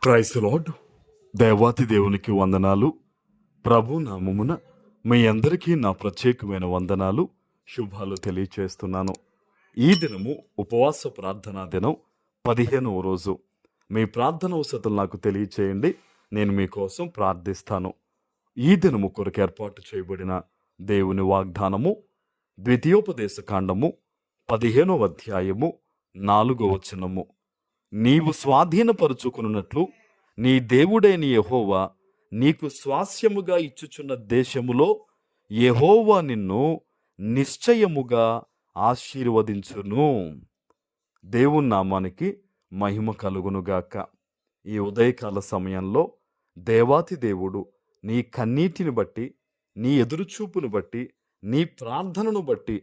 Praise the lord. దేవాతి దేవునికి వందనాలు. ప్రభు నామమున మీ అందరికీ నా ప్రత్యేకమైన వందనాలు, శుభాలు తెలియచేస్తున్నాను. ఈ దినము ఉపవాస ప్రార్థనా దినం, 15వ రోజు. మీ ప్రార్థన అవసరతలు నాకు తెలియచేయండి, నేను మీకోసం ప్రార్థిస్తాను. ఈ దినము కొరకు ఏర్పాటు చేయబడిన దేవుని వాగ్దానము ద్వితీయోపదేశ కాండము 15వ అధ్యాయము 4వ వచనము. నీవు స్వాధీనపరుచుకున్నట్లు నీ దేవుడైన యెహోవా నీకు స్వాస్యముగా ఇచ్చుచున్న దేశములో యెహోవా నిన్ను నిశ్చయముగా ఆశీర్వదించును. దేవుని నామానికి మహిమ కలుగునుగాక. ఈ ఉదయకాల సమయంలో దేవాతి దేవుడు నీ కన్నీటిని బట్టి, నీ ఎదురుచూపును బట్టి, నీ ప్రార్థనను బట్టి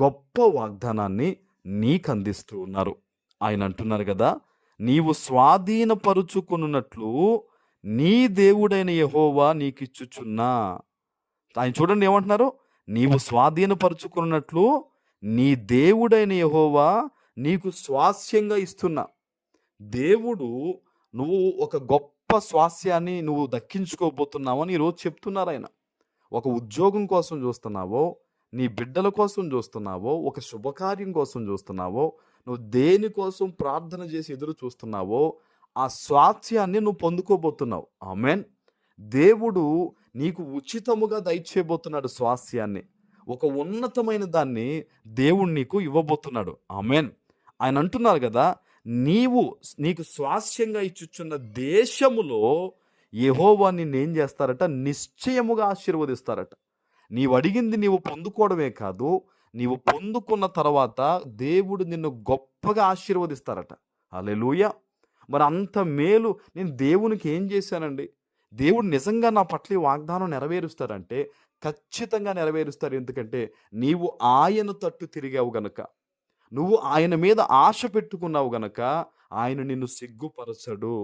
గొప్ప వాగ్దానాన్ని నీకు అందిస్తూ ఉన్నారు. ఆయన అంటున్నారు కదా, నీవు స్వాధీనపరుచుకున్నట్లు నీ దేవుడైన యెహోవా నీకిచ్చుచున్నా. ఆయన చూడండి ఏమంటున్నారు, నీవు స్వాధీనపరుచుకున్నట్లు నీ దేవుడైన యెహోవా నీకు స్వాస్యంగా ఇస్తున్నా. దేవుడు నువ్వు ఒక గొప్ప స్వాస్యాన్ని నువ్వు దక్కించుకోబోతున్నావని ఈరోజు చెప్తున్నారు ఆయన. ఒక ఉద్యోగం కోసం చూస్తున్నావో, నీ బిడ్డల కోసం చూస్తున్నావో, ఒక శుభకార్యం కోసం చూస్తున్నావో, నువ్వు దేనికోసం ప్రార్థన చేసి ఎదురు చూస్తున్నావో ఆ స్వాస్థ్యాన్ని నువ్వు పొందుకోబోతున్నావు. ఆమెన్. దేవుడు నీకు ఉచితముగా దయచేయబోతున్నాడు స్వాస్థ్యాన్ని. ఒక ఉన్నతమైన దాన్ని దేవుడు నీకు ఇవ్వబోతున్నాడు. ఆమెన్. ఆయన అంటున్నారు కదా, నీకు స్వాస్థ్యంగా ఇచ్చుచున్న దేశములో యెహోవా నిన్నేం చేస్తారట, నిశ్చయముగా ఆశీర్వదిస్తారట. నీవు అడిగింది నీవు పొందుకోవడమే కాదు, నీవు పొందుకున్న తర్వాత దేవుడు నిన్ను గొప్పగా ఆశీర్వదిస్తారట. హల్లెలూయా. మరి అంత మేలు నేను దేవునికి ఏం చేశానండి? దేవుడు నిజంగా నా పట్ల వాగ్దానం నెరవేరుస్తారంటే ఖచ్చితంగా నెరవేరుస్తారు. ఎందుకంటే నీవు ఆయన తట్టు తిరిగావు గనక, నువ్వు ఆయన మీద ఆశ పెట్టుకున్నావు గనక ఆయన నిన్ను సిగ్గుపరచడు,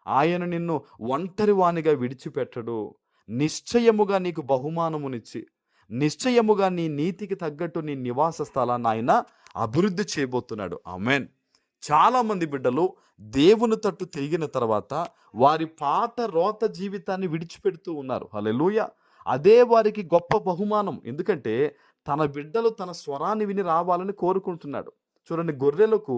ఆయన నిన్ను ఒంటరి వానిగా విడిచిపెట్టడు. నిశ్చయముగా నీకు బహుమానమునిచ్చి, నిశ్చయముగా నీ నీతికి తగ్గట్టు నీ నివాస స్థలాన్ని ఆయన అభివృద్ధి చేయబోతున్నాడు. ఆమెన్. చాలామంది బిడ్డలు దేవుని తట్టు తిరిగిన తర్వాత వారి పాత రోత జీవితాన్ని విడిచిపెడుతూ ఉన్నారు. హల్లెలూయా. అదే వారికి గొప్ప బహుమానం. ఎందుకంటే తన బిడ్డలు తన స్వరాన్ని విని రావాలని కోరుకుంటున్నాడు. చూడండి, గొర్రెలకు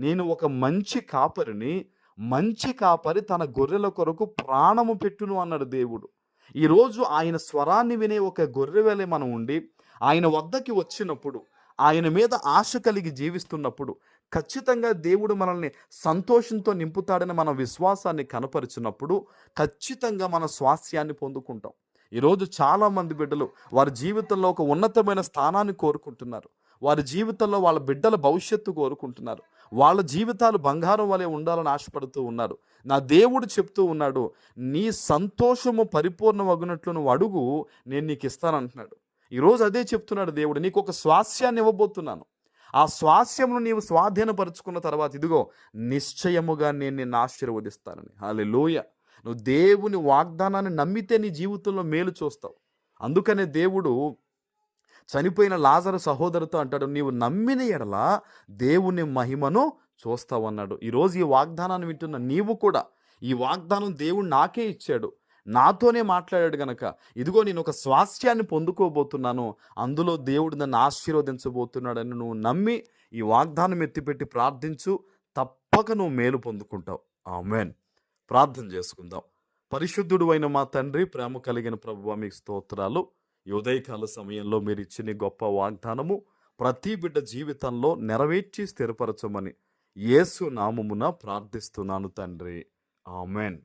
నేను ఒక మంచి కాపరిని, మంచి కాపరి తన గొర్రెల కొరకు ప్రాణము పెట్టును అన్నాడు దేవుడు. ఈరోజు ఆయన స్వరాన్ని వినే ఒక గొర్రెవలే మనం ఉండి ఆయన వద్దకి వచ్చినప్పుడు, ఆయన మీద ఆశ కలిగి జీవిస్తున్నప్పుడు ఖచ్చితంగా దేవుడు మనల్ని సంతోషంతో నింపుతాడని మన విశ్వాసాన్ని కనపరిచినప్పుడు ఖచ్చితంగా మన స్వాస్థ్యాన్ని పొందుకుంటాం. ఈరోజు చాలామంది బిడ్డలు వారి జీవితంలో ఒక ఉన్నతమైన స్థానాన్ని కోరుకుంటున్నారు. వారి జీవితంలో వాళ్ళ బిడ్డల భవిష్యత్తు కోరుకుంటున్నారు. వాళ్ళ జీవితాలు బంగారం వలె ఉండాలని ఆశపడుతూ ఉన్నారు. నా దేవుడు చెప్తూ ఉన్నాడు, నీ సంతోషము పరిపూర్ణమగునట్లు నువ్వు అడుగు, నేను నీకు ఇస్తానంటున్నాడు. ఈరోజు అదే చెప్తున్నాడు దేవుడు, నీకు ఒక స్వాస్యాన్ని ఇవ్వబోతున్నాను. ఆ స్వాస్యమును నీవు స్వాధీనపరుచుకున్న తర్వాత ఇదిగో నిశ్చయముగా నేను నిన్ను ఆశీర్వదిస్తానని. హల్లెలూయా. నువ్వు దేవుని వాగ్దానాన్ని నమ్మితే నీ జీవితంలో మేలు చూస్తావు. అందుకనే దేవుడు చనిపోయిన లాజరు సహోదరుతో అంటాడు, నీవు నమ్మిన ఎడల దేవుని మహిమను చూస్తావు అన్నాడు. ఈరోజు ఈ వాగ్దానాన్ని వింటున్న నీవు కూడా, ఈ వాగ్దానం దేవుడు నాకే ఇచ్చాడు, నాతోనే మాట్లాడాడు గనక ఇదిగో నేను ఒక స్వాస్థ్యాన్ని పొందుకోబోతున్నాను, అందులో దేవుడు నన్ను ఆశీర్వదించబోతున్నాడని నువ్వు నమ్మి ఈ వాగ్దానం ఎత్తిపెట్టి ప్రార్థించు, తప్పక నువ్వు మేలు పొందుకుంటావు. ఆమెన్. ప్రార్థన చేసుకుందాం. పరిశుద్ధుడు అయిన మా తండ్రి, ప్రేమ కలిగిన ప్రభువా, మీకు స్తోత్రాలు. ఈ ఉదయకాల సమయంలో మీరు ఇచ్చిన గొప్ప వాగ్దానము ప్రతి బిడ్డ జీవితంలో నెరవేర్చి స్థిరపరచమని యేసు నామమున ప్రార్థిస్తున్నాను తండ్రి. ఆమెన్.